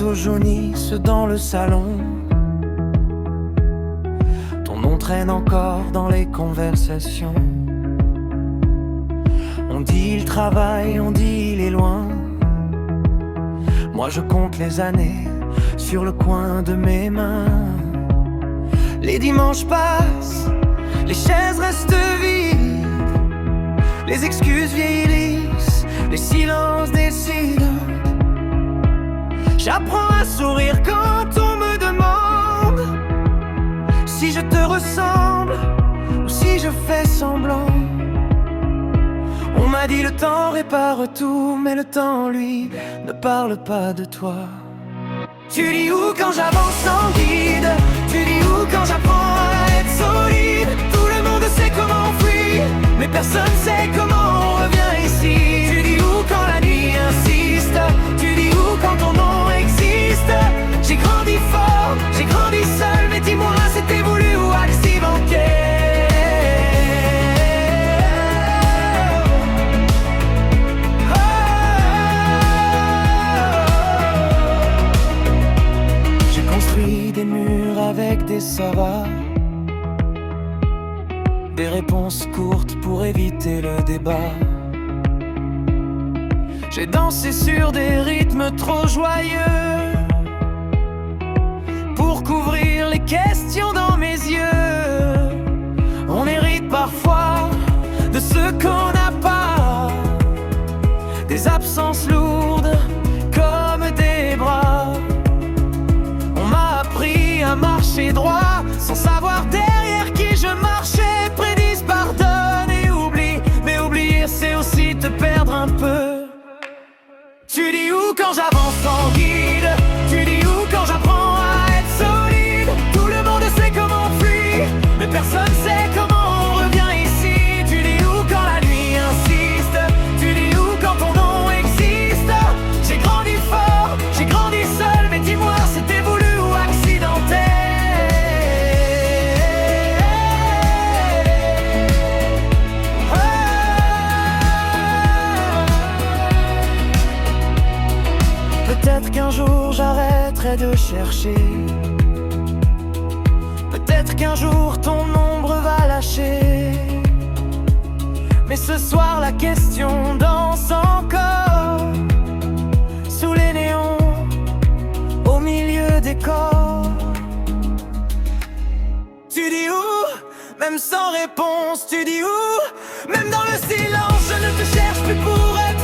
photos jaunissent dans le salon. Ton nom traîne encore dans les conversations. On dit il travaille, on dit il est loin. Moi je compte les années sur le coin de mes mains. Les dimanches passent, les chaises restent vides, les excuses vieillissent, les silences décident. J'apprends à sourire quand on me demande si je te ressemble ou si je fais semblant. On m'a dit le temps répare tout, mais le temps lui ne parle pas de toi. Tu dis où quand j'avance sans guide? Tu dis où quand j'apprends à être solide? Tout le monde sait comment on fuit, mais personne sait comment on revient ici. Tu dis où quand la nuit insiste? Tu dis où quand ton nom existe? J'ai grandi fort, j'ai grandi seul, mais dis-moi c'était voulu ou accidenté? Des murs avec des savas, des réponses courtes pour éviter le débat. J'ai dansé sur des rythmes trop joyeux pour couvrir les questions dans mes yeux. On hérite parfois de ce qu'on n'a pas, des absences lourdes comme des bras. À marcher droit sans savoir derrière qui je marchais. Prédise, pardonne et oublie, mais oublier c'est aussi te perdre un peu. Tu dis où quand j'avance sans guide? Tu dis où quand j'apprends à être solide? Tout le monde sait comment on fuit, mais personne sait comment on revient ici. Tu dis où quand la nuit insiste? Tu dis où quand ton nom existe? J'ai grandi fort, j'ai grandi seul, mais dis-moi c'était voulu ou accidenté? Peut-être qu'un jour j'arrêterai de chercher. Peut-être qu'un jour ton ombre va lâcher. Mais ce soir la question danse encore sous les néons, au milieu des corps. Tu dis où, même sans réponse, tu dis où? Même dans le silence, je ne te cherche plus pour être